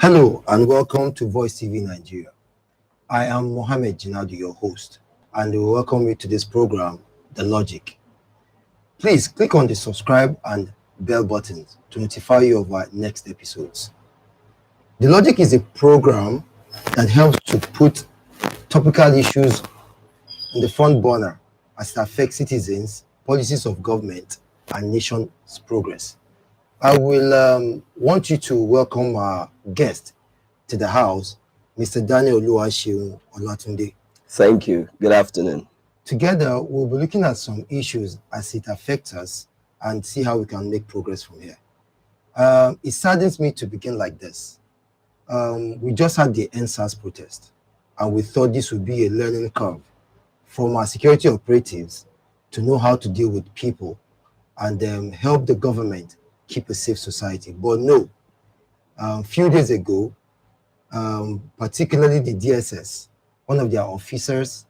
Hello and welcome to Voicetv Nigeria. I am Mohammed Jinadu, your host, and we welcome you to this program, The Logic. Please click on the subscribe and bell buttons to notify you of our next episodes. The Logic is a program that helps to put topical issues in the front burner as it affects citizens, policies of government, and nation's progress. I will want you to welcome our guest to the house, Mr. Daniel Oluwaseun Olatunde. Thank you. Good afternoon. Together, we'll be looking at some issues as it affects us and see how we can make progress from here. It saddens me to begin like this. We just had the NSAS protest, and we thought this would be a learning curve from our security operatives to know how to deal with people and help the government keep a safe society. But no, a few days ago, particularly the DSS, one of their officers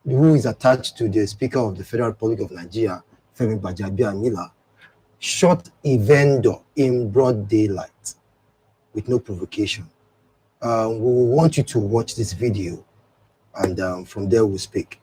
who is attached to the Speaker of the Federal Republic of Nigeria, Gbajabiamila, shot a vendor in broad daylight with no provocation. We will want you to watch this video, and from there we'll speak.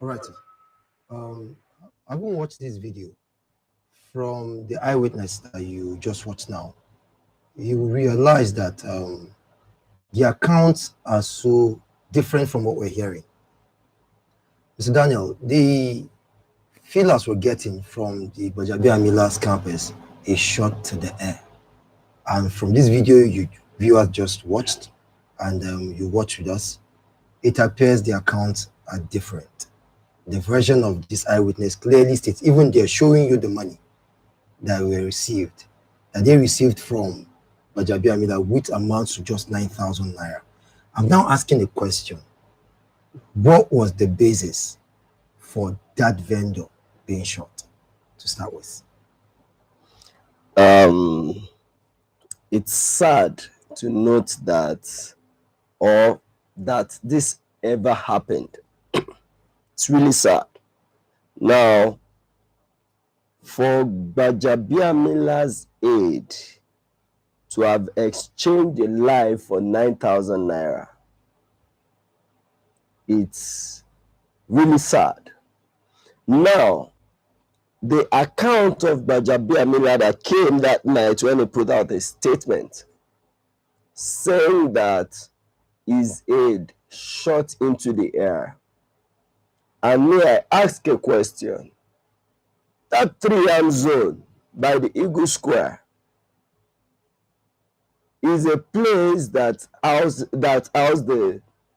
All right. I will watch this video from the Eyewitness that you just watched now. You will realize that the accounts are so different from what we're hearing. Mr. Daniel, the feelers we're getting from the Gbajabiamila's campus is shot to the air. And from this video you viewers just watched and you watch with us, it appears the accounts are different. The version of this eyewitness clearly states, even they're showing you the money that were received, that they received from Gbajabiamila, which amounts to just 9,000 naira. I'm now asking a question. What was the basis for that vendor being shot to start with? It's sad to note that, or that this ever happened. It's really sad. Now, for Gbajabiamila's aid to have exchanged a life for 9,000 naira, it's really sad. Now, the account of Gbajabiamila that came that night when he put out a statement saying that his aide shot into the air. And may I ask a question? That 3-arm zone by the Eagle Square is a place that houses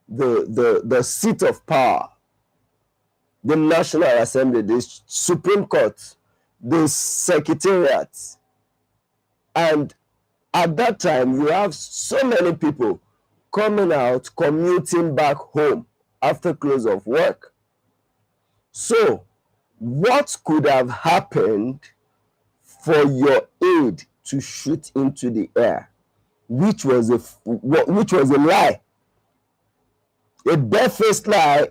the seat of power, the National Assembly, the Supreme Court, the Secretariat. And at that time, you have so many people coming out, commuting back home after close of work. So, what could have happened for your aid to shoot into the air, which was a lie, a barefaced lie,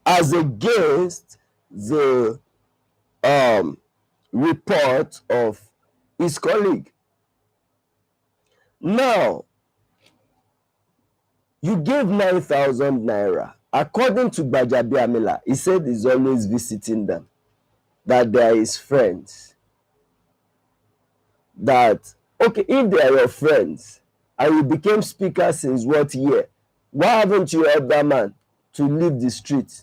as against the report of his colleague? Now, you gave 9,000 naira. According to Gbajabiamila, he said he's always visiting them, that they are his friends. That, okay, if they are your friends and you became speaker since what year, why haven't you helped that man to leave the street?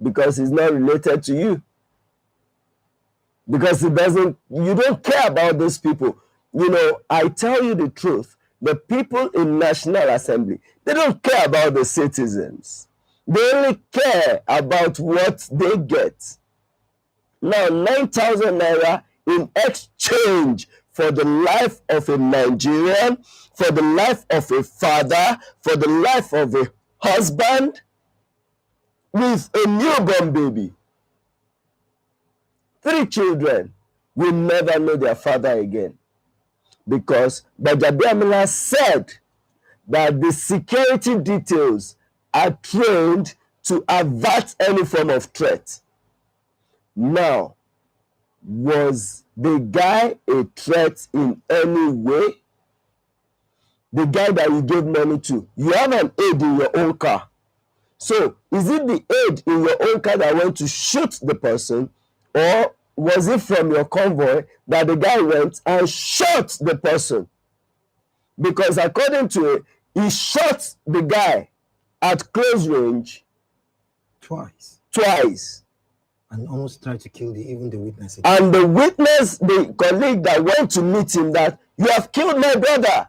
Because he's not related to you. Because you don't care about those people. You know, I tell you the truth, the people in National Assembly, they don't care about the citizens. They only care about what they get. Now, 9,000 naira in exchange for the life of a Nigerian, for the life of a father, for the life of a husband with a newborn baby. 3 children will never know their father again, because Gbajabiamila said that the security details are trained to avert any form of threat. Now, was the guy a threat in any way? The guy that you gave money to, you have an aide in your own car. So, is it the aide in your own car that went to shoot the person, or was it from your convoy that the guy went and shot the person? Because according to it, he shot the guy at close range twice, and almost tried to kill even the witness. And the witness, the colleague that went to meet him, that you have killed my brother.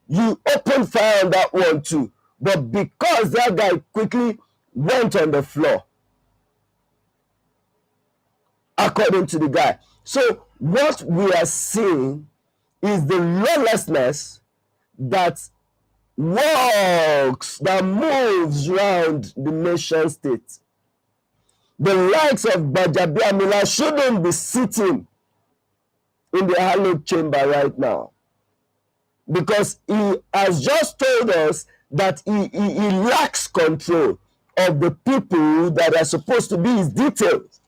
You opened fire on that one too. But because that guy quickly went on the floor, according to the guy. So what we are seeing is the lawlessness that walks, that moves around the nation state. The likes of Gbajabiamila shouldn't be sitting in the hallowed chamber right now, because he has just told us that he lacks control of the people that are supposed to be his details.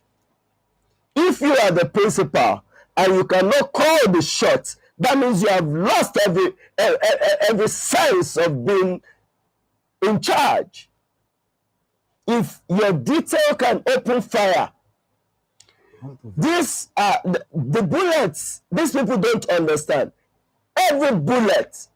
If you are the principal and you cannot call the shots, that means you have lost every sense of being in charge. If your detail can open fire, these are the bullets. These people don't understand. Every bullet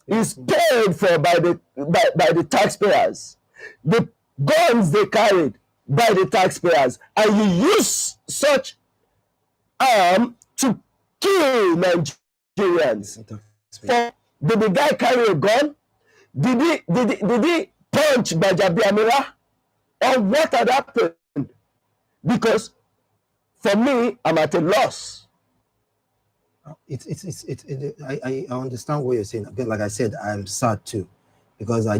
is paid for by the taxpayers. The guns they carried by the taxpayers, and you use such arm to kill Nigerians. Did the guy carry a gun? Did he punch Gbajabiamila? Or what had happened? Because for me, I'm at a loss. I understand what you're saying, but like I said, I'm sad too, because I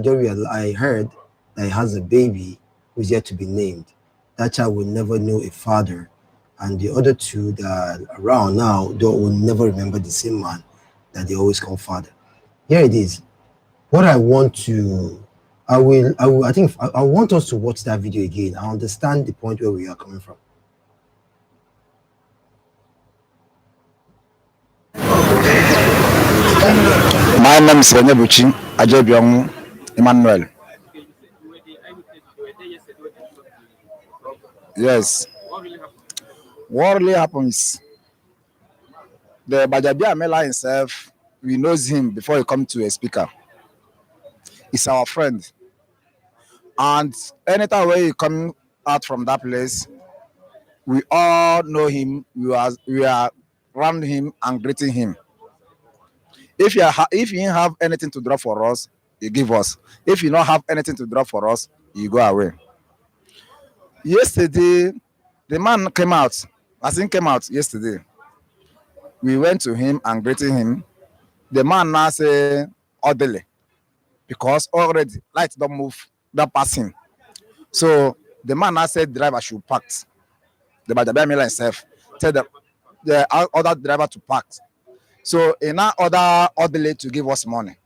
heard that he has a baby who's yet to be named. That child will never know a father, and the other two that are around now will never remember the same man that they always call father. Here it is. What I want to, I want us to watch that video again. I understand the point where we are coming from. My name is Gbajabiamila Emmanuel. Yes. What really happens? The Gbajabiamila himself, we knows him before he come to a speaker. He's our friend. And anytime when he come out from that place, we all know him. We are around him and greeting him. If he have anything to drop for us, he give us. If he not have anything to drop for us, he go away. Yesterday, the man came out. As he came out yesterday, we went to him and greeted him. The man now say orderly, because already light don't move that passing. So The man now said driver should park. The Gbajabiamila himself tell the other driver to park. So he now order orderly to give us money.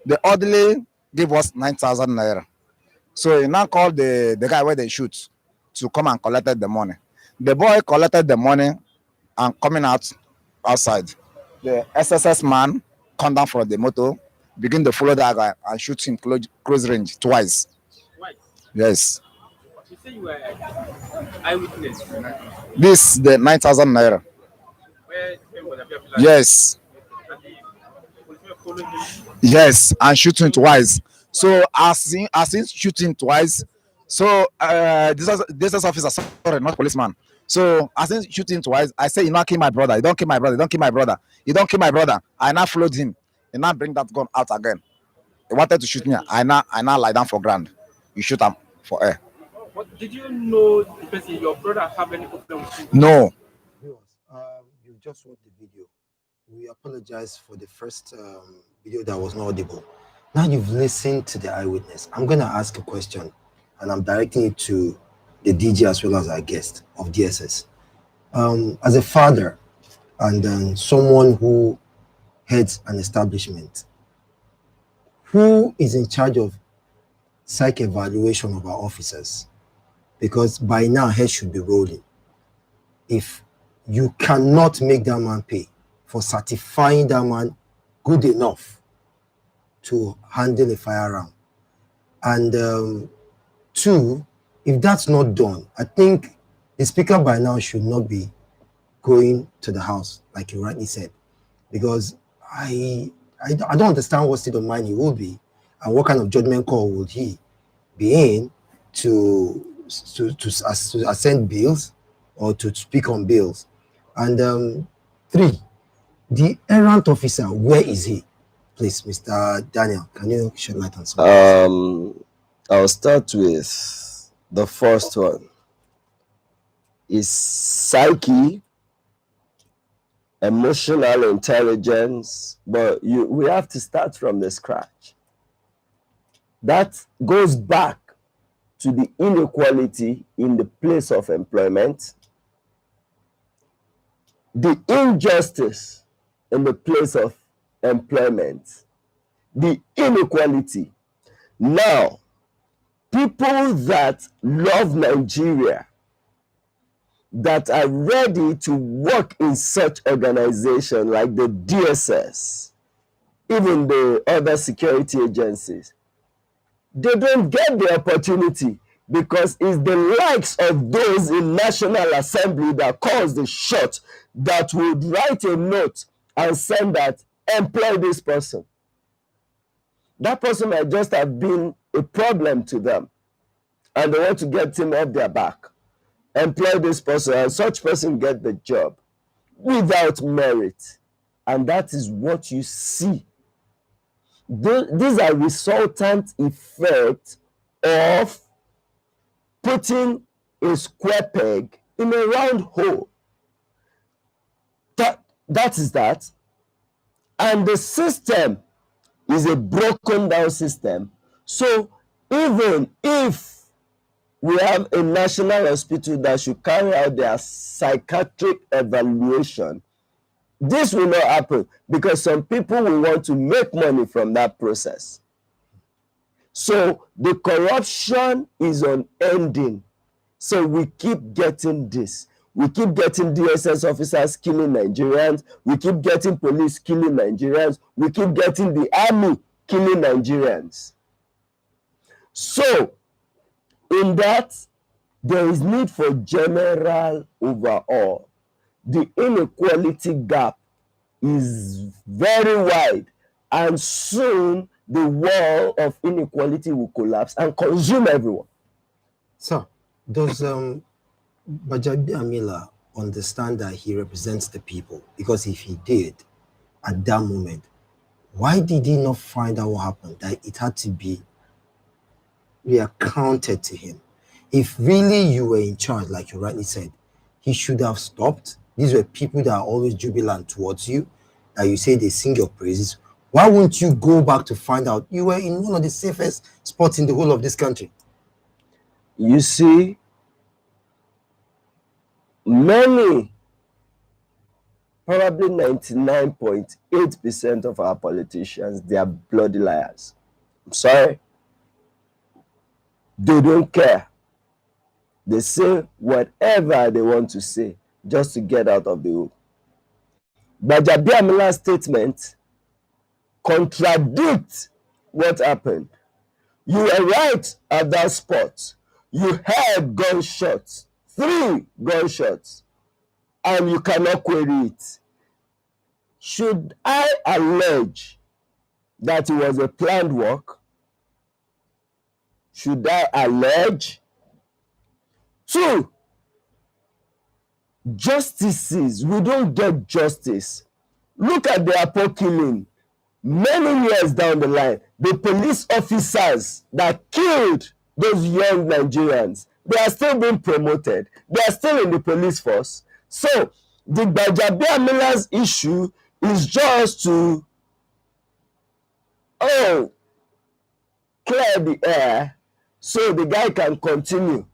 The orderly gave us 9,000 naira. So he now called the guy where they shoot to come and collected the money. The boy collected the money and coming out outside. The SSS man come down from the motor, begin to follow that guy and shoot him close range twice. Twice? Yes. You say you were eyewitness. This the 9,000 naira. Where Gbajabiamila? Yes. And the policemen followed him. Yes, and shooting twice. So as in shooting twice, so this officer, sorry, not policeman. So as in shooting twice, I say, you not kill my brother, you don't kill my brother, you don't kill my brother, you don't kill my brother. I now followed him, and now bring that gun out again. He wanted to shoot me. I now lie down for ground. You shoot him for air. What did you know the person, your brother, have any problem with you? No. Viewers, you just watched the video. We apologize for the first video that was not audible. Now you've listened to the eyewitness. I'm going to ask a question, and I'm directing it to the DJ as well as our guest of DSS. As a father and someone who heads an establishment, who is in charge of psych evaluation of our officers? Because by now, head should be rolling. If you cannot make that man pay for certifying that man good enough to handle a firearm, and two, if that's not done, I think the speaker by now should not be going to the house, like you rightly said, because I don't understand what state of mind he will be and what kind of judgment call would he be in to ascend bills or to speak on bills. And three, the errant officer, where is he? Please, Mr. Daniel, can you shed light on something? I'll start with the first one. Is psyche, emotional intelligence, but we have to start from the scratch. That goes back to the inequality in the place of employment, the injustice in the place of employment, the inequality. Now, people that love Nigeria, that are ready to work in such organizations like the DSS, even the other security agencies, they don't get the opportunity because it's the likes of those in National Assembly that calls the shot that would write a note and send that, employ this person. That person might just have been a problem to them and they want to get him off their back. Employ this person and such person get the job without merit. And that is what you see. These are resultant effects of putting a square peg in a round hole. That is that. And the system is a broken down system. So even if we have a national hospital that should carry out their psychiatric evaluation, this will not happen because some people will want to make money from that process. So the corruption is unending. So we keep getting this. We keep getting DSS officers killing Nigerians. We keep getting police killing Nigerians. We keep getting the army killing Nigerians. So in that, there is need for general overhaul. The inequality gap is very wide, and soon the wall of inequality will collapse and consume everyone. Sir, does Gbajabiamila understand that he represents the people? Because if he did, at that moment, why did he not find out what happened? That it had to be reaccounted to him. If really you were in charge, like you rightly said, he should have stopped. These were people that are always jubilant towards you, that you say they sing your praises. Why won't you go back to find out? You were in one of the safest spots in the whole of this country. You see, many, probably 99.8% of our politicians, they are bloody liars. I'm sorry. They don't care. They say whatever they want to say just to get out of the room. Gbajabiamila's statement contradicts what happened. You were right at that spot. You heard gunshots, 3 gunshots, and you cannot query it. Should I allege that it was a planned work? Should I allege? 2, justices, we don't get justice. Look at the Apo killing. Many years down the line, the police officers that killed those young Nigerians, they are still being promoted. They are still in the police force. So the Gbajabiamila's issue is just to, clear the air so the guy can continue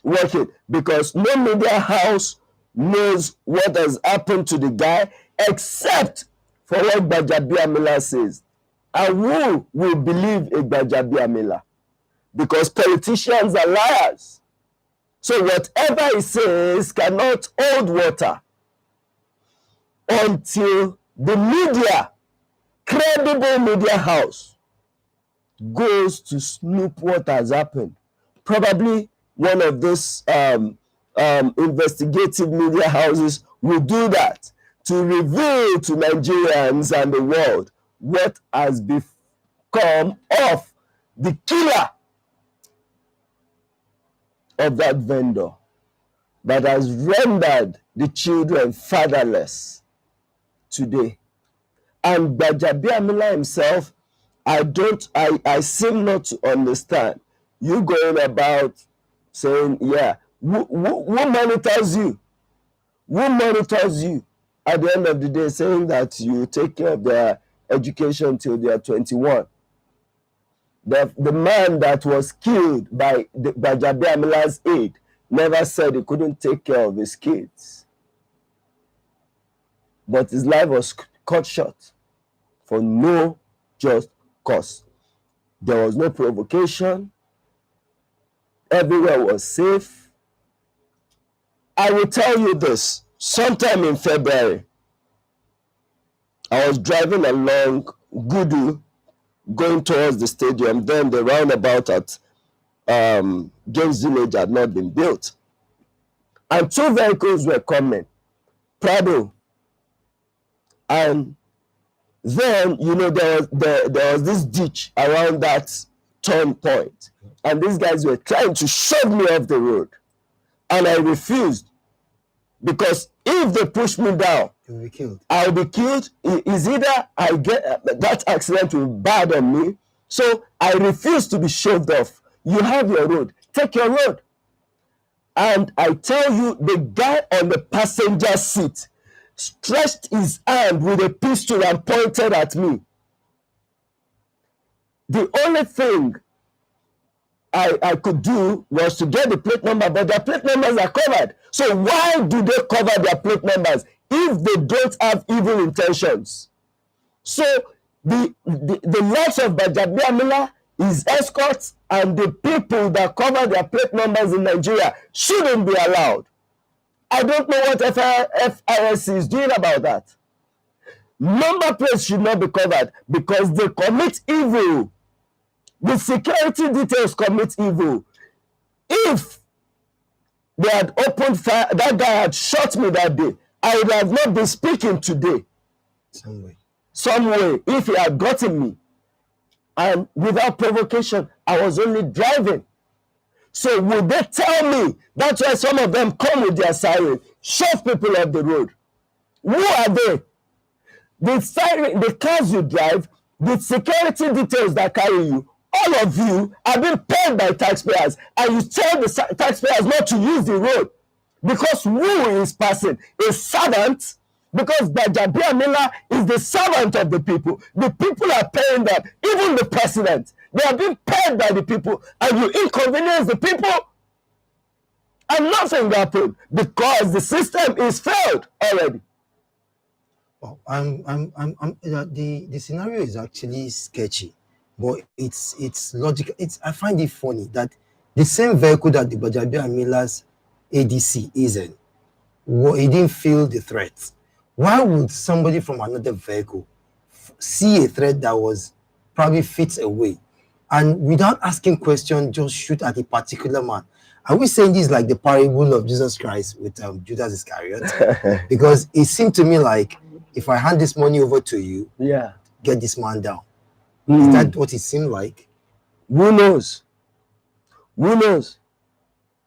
working, because no media house knows what has happened to the guy except for what Gbajabiamila says. And who will believe a Gbajabiamila? Because politicians are liars. So whatever he says cannot hold water until the media, credible media house, goes to snoop what has happened. Probably one of those investigative media houses will do that to reveal to Nigerians and the world what has become of the killer of that vendor that has rendered the children fatherless today. And Gbajabiamila himself, I seem not to understand. You going about saying, yeah, who monitors you? Who monitors you at the end of the day, saying that you take care of their education till they are 21? The man that was killed by Gbajabiamila's aid never said he couldn't take care of his kids. But his life was cut short for no just cause. There was no provocation. Everywhere was safe. I will tell you this. Sometime in February, I was driving along Gudu, going towards the stadium. Then the roundabout at Games Village had not been built. And 2 vehicles were coming, Prado. And then, there was this ditch around that turn point. And these guys were trying to shove me off the road. And I refused. Because if they push me down, You'll be killed. I'll be killed. Is either I get that accident will be bad on me. So I refuse to be shoved off. You have your road. Take your road. And I tell you, the guy on the passenger seat stretched his hand with a pistol and pointed at me. The only thing I could do was to get the plate number, but their plate numbers are covered. So why do they cover their plate numbers if they don't have evil intentions? So the loss of Gbajabiamila, his escorts, and the people that cover their plate numbers in Nigeria shouldn't be allowed. I don't know what FIRC is doing about that. Number plates should not be covered because they commit evil. The security details commit evil. If they had opened fire, that guy had shot me that day, I would have not been speaking today. Some way, if he had gotten me. And without provocation, I was only driving. So would they tell me? That's why some of them come with their siren, shove people off the road. Who are they? The siren, the cars you drive, the security details that carry you, all of you are being paid by taxpayers, and you tell the taxpayers not to use the road because who is passing? A servant? Because Gbajabiamila is the servant of the people. The people are paying them. Even the president, They are being paid by the people, and you inconvenience the people, and nothing happened because the system is failed already. Well, the scenario is actually sketchy, but it's logical. I find it funny that the same vehicle that the Gbajabiamila's ADC is in, he didn't feel the threat. Why would somebody from another vehicle see a threat that was probably feet away, and without asking question, just shoot at a particular man? Are we saying this like the parable of Jesus Christ with Judas Iscariot? Because it seemed to me like, if I hand this money over to you, Yeah. get this man down. Is that what it seemed like? Who knows? Who knows?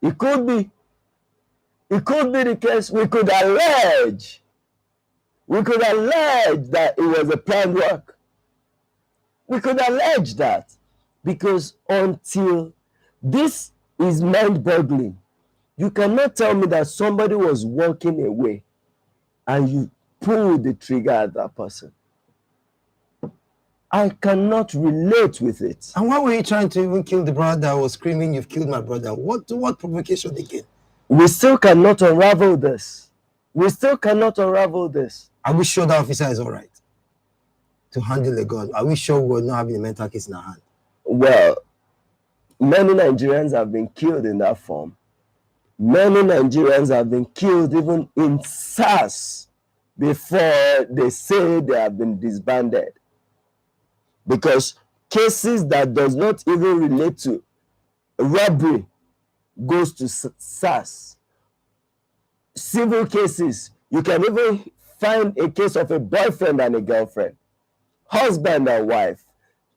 It could be. It could be the case. We could allege that it was a planned work. We could allege that, because until this is mind-boggling, you cannot tell me that somebody was walking away and you pulled the trigger at that person. I cannot relate with it. And why were you trying to even kill the brother that was screaming, "You've killed my brother"? What provocation again? We still cannot unravel this. We still cannot unravel this. Are we sure that officer is all right to handle a gun? Are we sure we're not having a mental case in our hand? Well, many Nigerians have been killed in that form. Many Nigerians have been killed even in SARS before they say they have been disbanded. Because cases that does not even relate to robbery goes to SARS. Civil cases, you can even find a case of a boyfriend and a girlfriend, husband and wife,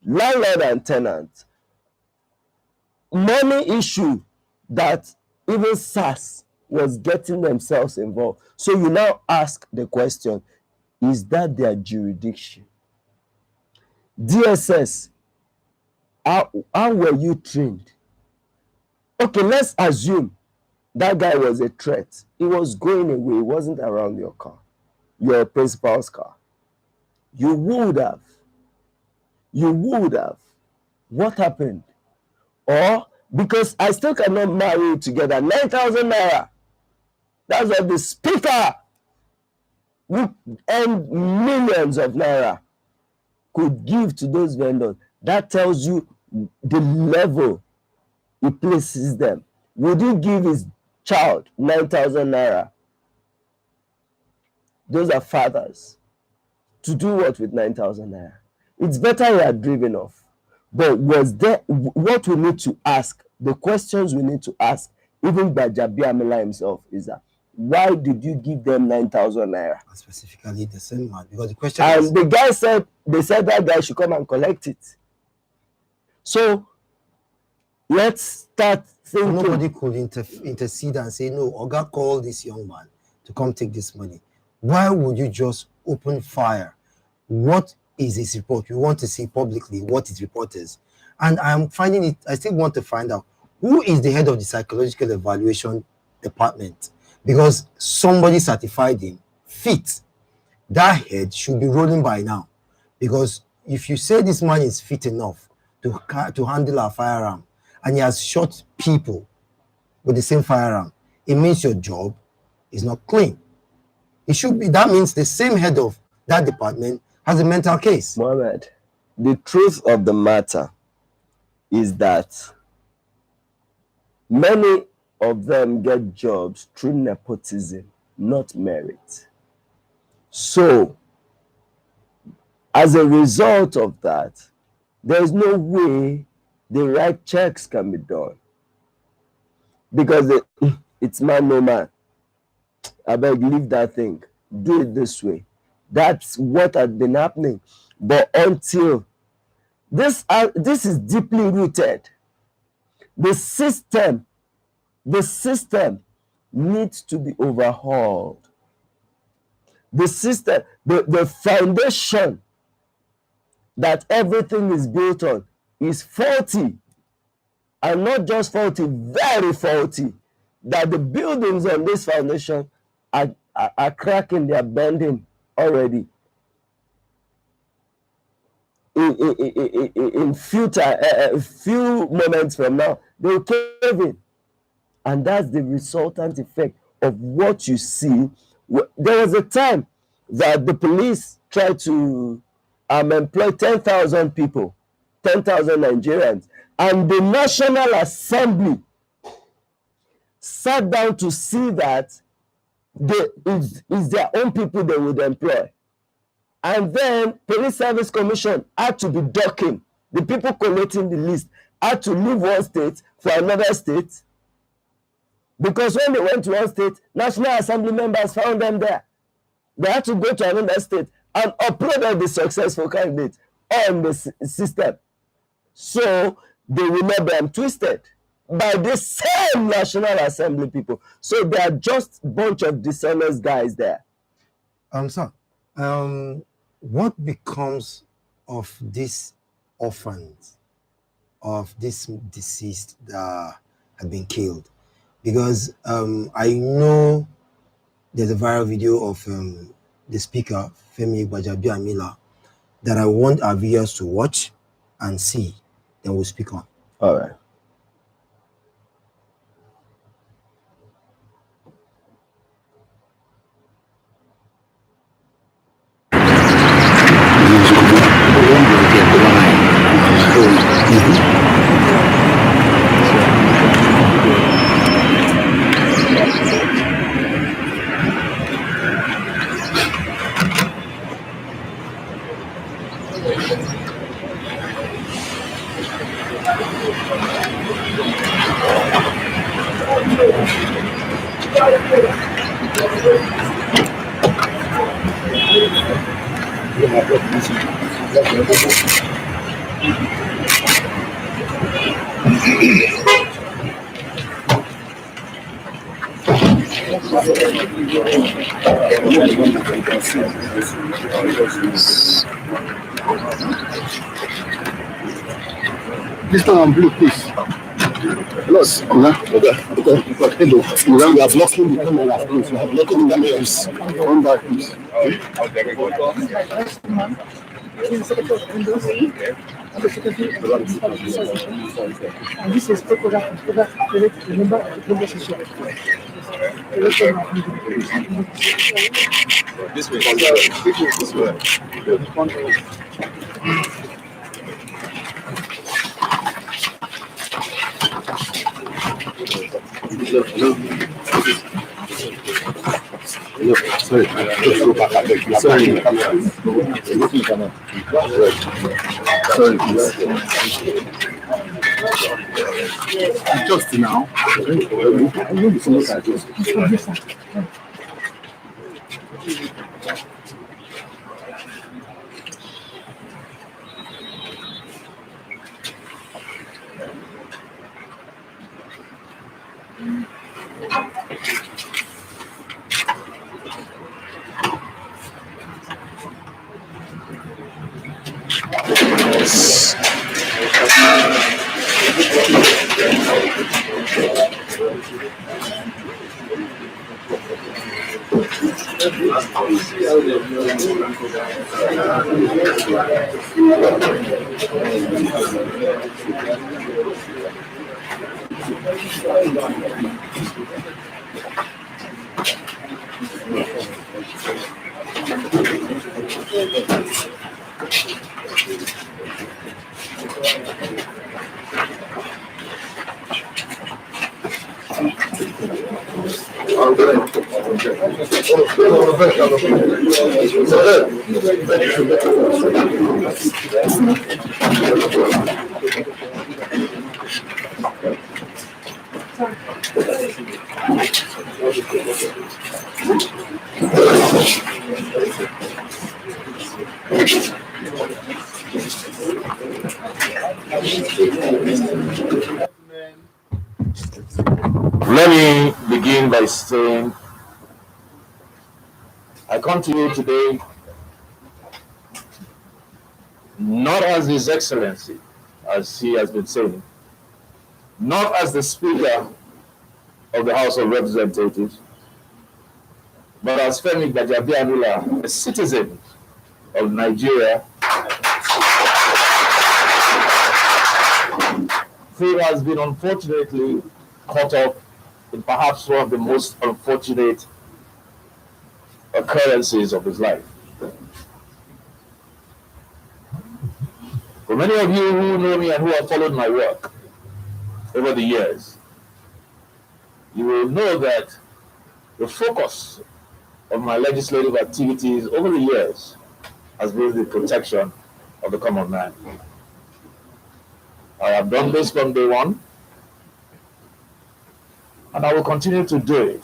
landlord and tenant, money issue that even SARS was getting themselves involved. So you now ask the question, is that their jurisdiction? DSS, how were you trained? Okay, let's assume that guy was a threat. He was going away. He wasn't around your car, your principal's car. You would have. What happened? Or, because I still cannot marry you together, 9,000 naira. That's what the speaker who earned millions of naira could give to those vendors. That tells you the level he places them. Would he give his child 9,000 naira? Those are fathers. To do what with 9,000 naira? It's better he had driven off. But was there, what we need to ask, the questions we need to ask, even Gbajabiamila himself, is that, why did you give them 9,000 naira? Specifically the same man, because the question And is, the guy said, they said that guy should come and collect it. So let's start thinking. nobody could intercede and say, no, Oga, call this young man to come take this money. Why would you just open fire? What is his report? We want to see publicly what his report is. And I'm finding it, I still want to find out who is the head of the psychological evaluation department, because somebody certified him fit. That head should be rolling by now, because if you say this man is fit enough to handle a firearm and he has shot people with the same firearm, it means your job is not clean. It should be, that means the same head of that department has a mental case. Mohammed, the truth of the matter is that many of them get jobs through nepotism, not merit. So, as a result of that, there's no way the right checks can be done. Because it's man, no man. I beg, leave that thing. Do it this way. That's what had been happening. But until this is deeply rooted, the system needs to be overhauled. The system, the foundation that everything is built on is faulty, and not just faulty, very faulty. That the buildings on this foundation are cracking, they are bending already. in few moments from now, they will cave in. And that's the resultant effect of what you see. There was a time that the police tried to employ 10,000 people, 10,000 Nigerians, and the National Assembly sat down to see that it's their own people they would employ. And then Police Service Commission had to be docking. The people collating the list had to leave one state for another state, because when they went to one state, National Assembly members found them there. They had to go to another state and upload all the successful candidates on the system. So they will not be twisted by the same National Assembly people. So they are just a bunch of dishonest guys there. Sir, what becomes of these orphans, of this deceased that have been killed? Because I know there's a viral video of the speaker, Gbajabiamila, that I want our viewers to watch and see. Then we'll speak on. All right. This one on blue, please. Plus, we are blocking the camera, please. We are blocking the cameras. Come back, please. And this is this way. No, sorry. Just go back. Sorry. Just now. Let me begin by saying I come to you today not as His Excellency, as he has been saying, not as the Speaker of the House of Representatives, but as Gbajabiamila, a citizen of Nigeria, he has been unfortunately caught up in perhaps one of the most unfortunate occurrences of his life. For many of you who know me and who have followed my work over the years, you will know that the focus of my legislative activities over the years has been the protection of the common man. I have done this from day one, and I will continue to do it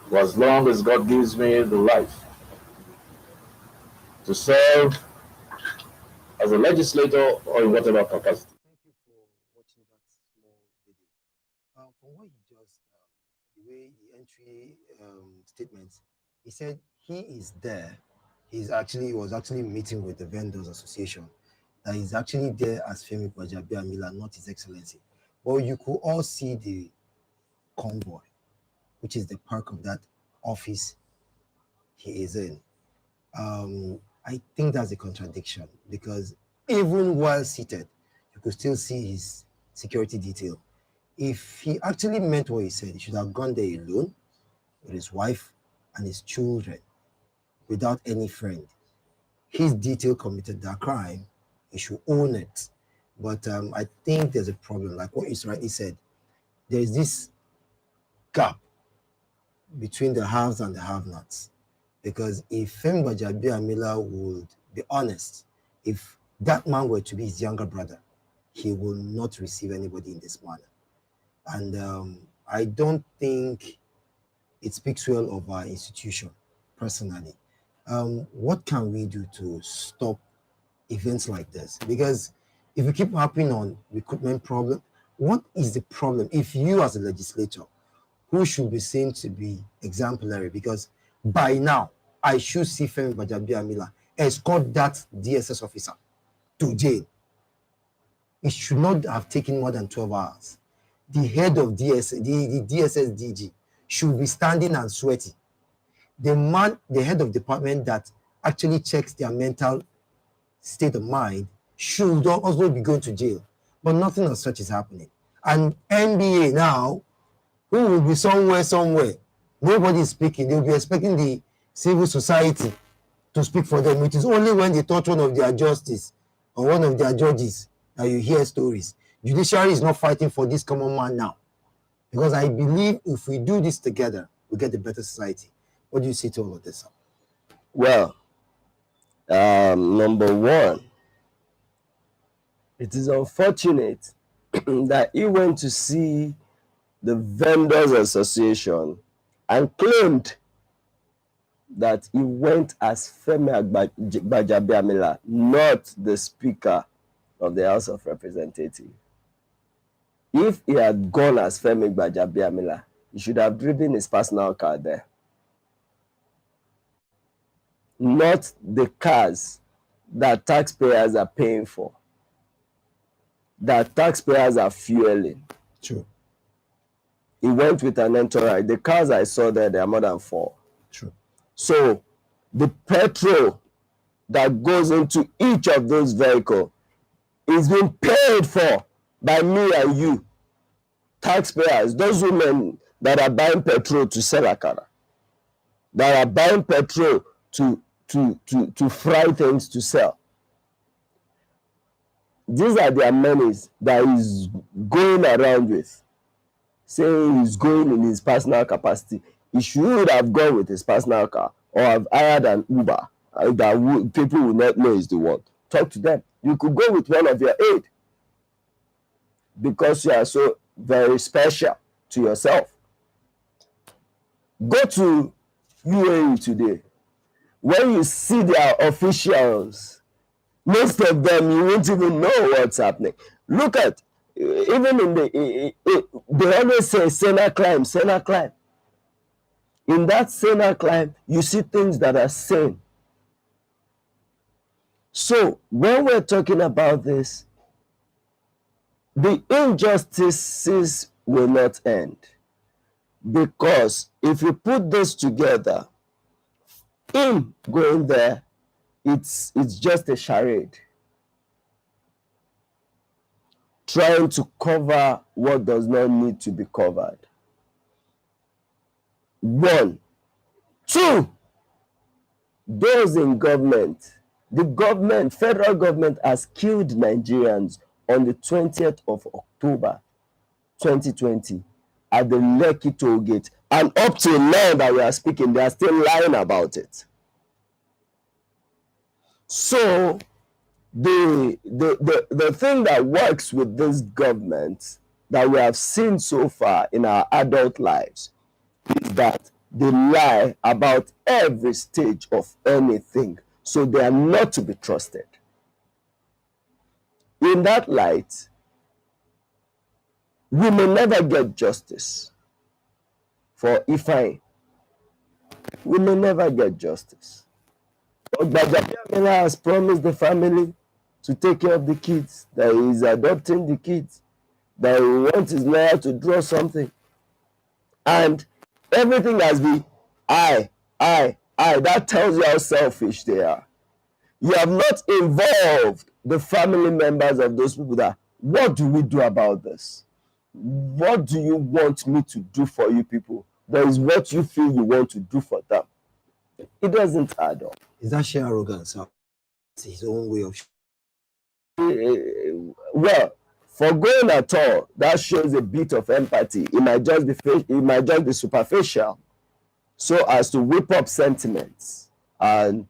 for as long as God gives me the life to serve as a legislator or in whatever capacity. Thank you for watching that small video. From what he just, the way the entry statements, he said he is there. He was actually meeting with the Vendors Association. That he's actually there as Femi Gbajabiamila, not His Excellency. But you could all see the convoy, which is the perk of that office he is in. I think that's a contradiction, because even while seated, you could still see his security detail. If he actually meant what he said, he should have gone there alone with his wife and his children without any friend. His detail committed that crime, he should own it. But I think there's a problem, like what you rightly said. There is this gap between the haves and the have-nots. Because if Femi Gbajabiamila would be honest, if that man were to be his younger brother, he will not receive anybody in this manner. And I don't think it speaks well of our institution, personally. What can we do to stop events like this? Because if we keep harping on recruitment problem, what is the problem? If you as a legislator, who should be seen to be exemplary, because by now, I should see Femi Gbajabiamila escort that DSS officer to jail. It should not have taken more than 12 hours. The head of DSS, the DSS DG, should be standing and sweaty. The head of department that actually checks their mental state of mind should also be going to jail. But nothing of such is happening. And NBA now, who will be somewhere, nobody is speaking. They'll be expecting the civil society to speak for them. It is only when they touch one of their justice or one of their judges that you hear stories. Judiciary is not fighting for this common man now. Because I believe if we do this together, we get a better society. What do you say to all of this? Well, number one, it is unfortunate that he went to see the Vendors Association and claimed that he went as Femi Gbajabiamila, not the Speaker of the House of Representatives. If he had gone as Femi Gbajabiamila, he should have driven his personal car there, not the cars that taxpayers are paying for, that taxpayers are fueling. True. He went with an entourage. The cars I saw there, there are more than 4. True. So the petrol that goes into each of those vehicles is being paid for by me and you, taxpayers, those women that are buying petrol to sell akara, that are buying petrol to fry things to sell. These are their monies that he's going around with, saying he's going in his personal capacity. He should have gone with his personal car or have hired an Uber that people will not know is the one. Talk to them. You could go with one of your aid because you are so very special to yourself. Go to UAE today. When you see their officials, most of them, you won't even know what's happening. Look at, even in they always say, Senna climb, Senna climb. In that Senna climb, you see things that are sane. So, when we're talking about this, the injustices will not end. Because if you put this together, him going there, it's just a charade. trying to cover what does not need to be covered. 1. 2, those in government, the government, federal government has killed Nigerians on the 20th of October 2020 at the Lekki toll gate, and up till now that we are speaking, they are still lying about it. So the thing that works with this government that we have seen so far in our adult lives is that they lie about every stage of anything, so they are not to be trusted. In that light, we may never get justice for Ifeanyi. We may never get justice. But Gbajabiamila has promised the family to take care of the kids, that he is adopting the kids, that he wants his lawyer to draw something. And everything has been I. That tells you how selfish they are. You have not involved the family members of those people that, what do we do about this? What do you want me to do for you people? That is what you feel you want to do for them. It doesn't add up. Is that sheer arrogance? It's his own way of. Well, for going at all, that shows a bit of empathy. It might just be superficial, so as to whip up sentiments and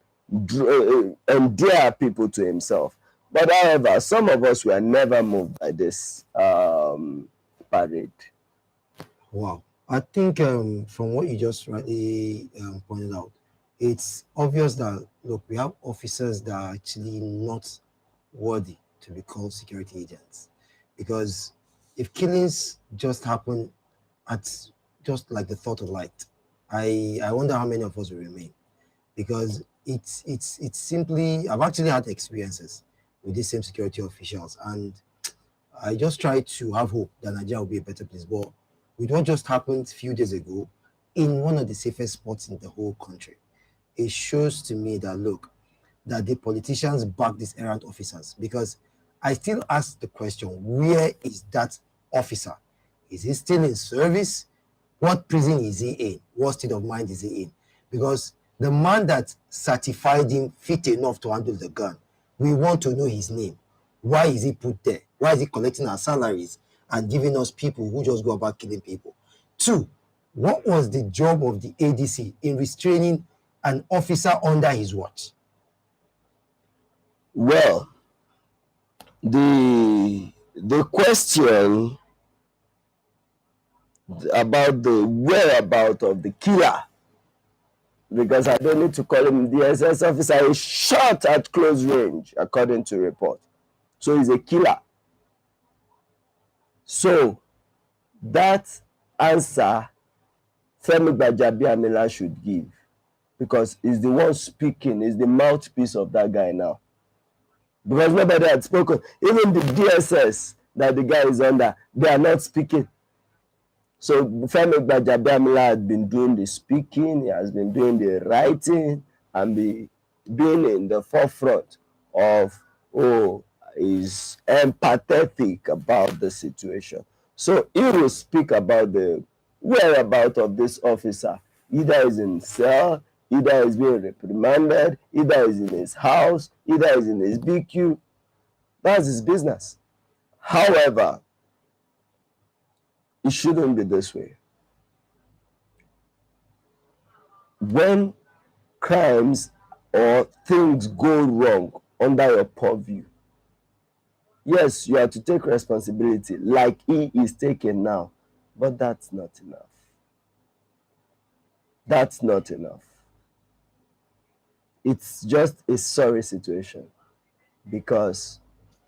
endear people to himself. But however, some of us were never moved by this parade. Wow. I think from what you just rightly pointed out, it's obvious that, look, we have officers that are actually not worthy to be called security agents. Because if killings just happen at just like the thought of light, I wonder how many of us will remain. Because it's simply, I've actually had experiences with these same security officials, and I just try to have hope that Nigeria will be a better place. But with what just happened a few days ago in one of the safest spots in the whole country, it shows to me that, look, that the politicians back these errant officers. Because I still ask the question, where is that officer? Is he still in service? What prison is he in? What state of mind is he in? Because the man that certified him fit enough to handle the gun, we want to know his name. Why is he put there? Why is he collecting our salaries and giving us people who just go about killing people? 2, what was the job of the ADC in restraining an officer under his watch? Well, the question about the whereabouts of the killer, because I don't need to call him the SS officer, is shot at close range, according to report. So he's a killer. So that answer Femi Gbajabiamila should give, because he's the one speaking, he's the mouthpiece of that guy now. Because nobody had spoken. Even the DSS that the guy is under, they are not speaking. So Femi Gbajabiamila has been doing the speaking, he has been doing the writing, and being in the forefront of, is empathetic about the situation. So he will speak about the whereabouts of this officer. Either is in cell, either is being reprimanded, either is in his house, either is in his BQ. That's his business. However, it shouldn't be this way. When crimes or things go wrong under your purview, yes, you have to take responsibility like he is taking now, but that's not enough. That's not enough. It's just a sorry situation, because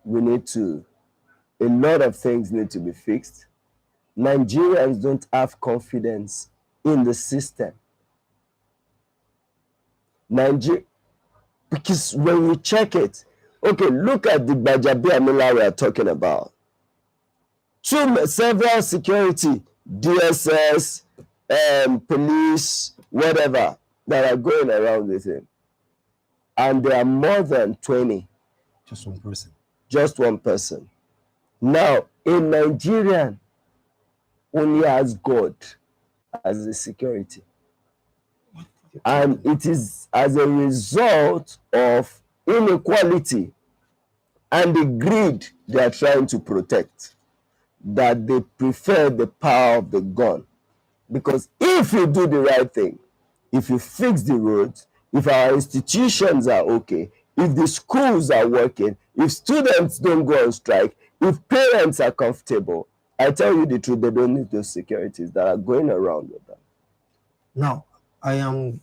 a lot of things need to be fixed. Nigerians don't have confidence in the system. Because when you check it, okay, look at the Gbajabiamila we are talking about. Several security, DSS, police, whatever, that are going around with him. And there are more than 20. Just one person. Just one person. Now, a Nigerian only has God as a security. And it is as a result of inequality and the greed they are trying to protect that they prefer the power of the gun. Because if you do the right thing, if you fix the roads, if our institutions are okay, if the schools are working, if students don't go on strike, if parents are comfortable, I tell you the truth, they don't need those securities that are going around with them. Now, I am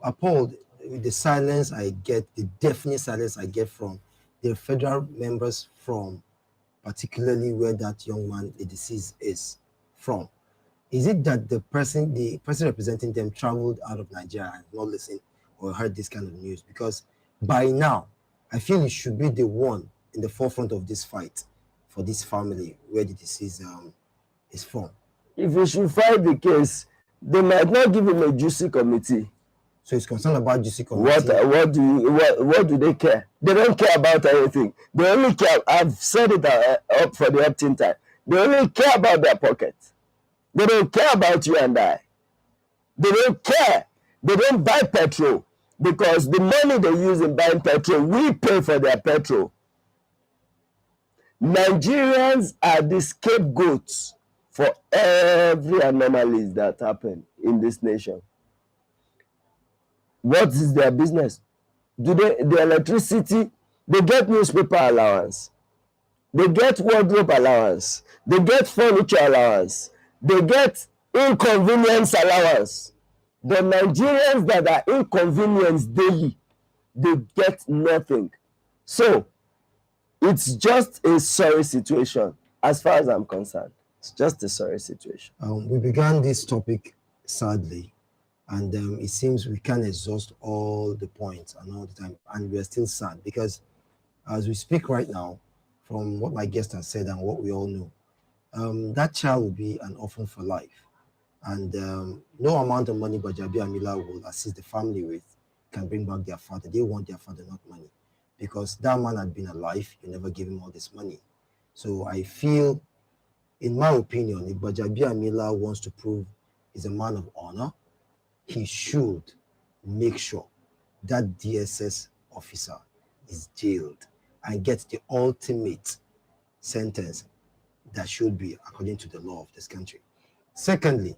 appalled with the silence I get, the definite silence I get from the federal members from particularly where that young man, the deceased, is from. Is it that the person representing them traveled out of Nigeria and not listened or heard this kind of news? Because by now, I feel it should be the one in the forefront of this fight for this family where the deceased is from. If we should fight the case, they might not give him a juicy committee. So he's concerned about juicy committee. What do they care? They don't care about anything. They only care. I've said it up for the opt-in time. They only care about their pockets. They don't care about you and I. They don't care. They don't buy petrol because the money they use in buying petrol, we pay for their petrol. Nigerians are the scapegoats for every anomalies that happen in this nation. What is their business? The electricity, they get newspaper allowance, they get wardrobe allowance, they get furniture allowance, they get inconvenience allowance. The Nigerians that are inconvenienced daily, they get nothing. So it's just a sorry situation as far as I'm concerned. It's just a sorry situation. We began this topic sadly, and it seems we can't exhaust all the points and all the time, and we're still sad because as we speak right now, from what my guest has said and what we all know, that child will be an orphan for life, and no amount of money Gbajabiamila will assist the family with can bring back their father. They want their father, not money, because that man had been alive. You never give him all this money. So I feel, in my opinion, if Gbajabiamila wants to prove he's a man of honor, he should make sure that DSS officer is jailed and gets the ultimate sentence that should be according to the law of this country. Secondly,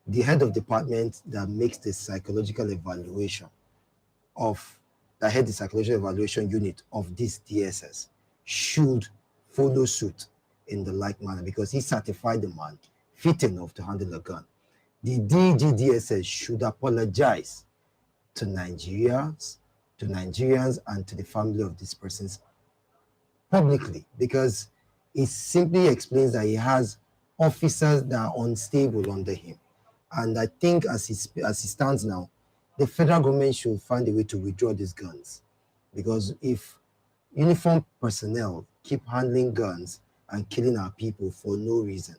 the head of department that makes the psychological evaluation unit of this DSS should follow suit in the like manner because he certified the man fit enough to handle a gun. The DGDSS should apologize to Nigerians and to the family of these persons publicly, because it simply explains that he has officers that are unstable under him. And I think as he stands now, the federal government should find a way to withdraw these guns, because if uniformed personnel keep handling guns and killing our people for no reason,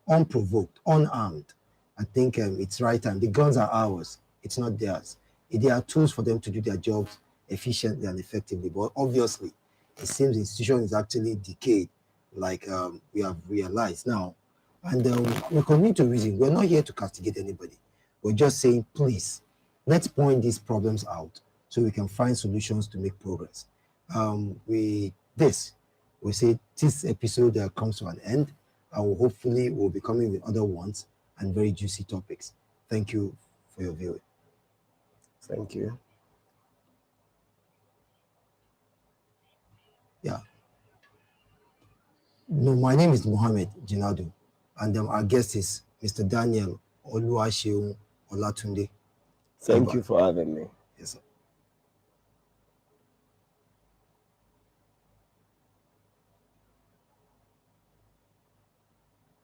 unprovoked, unarmed, I think it's right time. The guns are ours, it's not theirs. They are tools for them to do their jobs efficiently and effectively, but obviously it seems the institution is actually decayed, like we have realized now. And we continue to reason. We're not here to castigate anybody. We're just saying, please, let's point these problems out so we can find solutions to make progress. We say this episode comes to an end, and hopefully we'll be coming with other ones and very juicy topics. Thank you for your viewing. Thank you. Yeah. No, my name is Mohammed Jinadu, and our guest is Mr. Daniel Oluwaseun Olatunde. Thank you for having me. Yes, sir.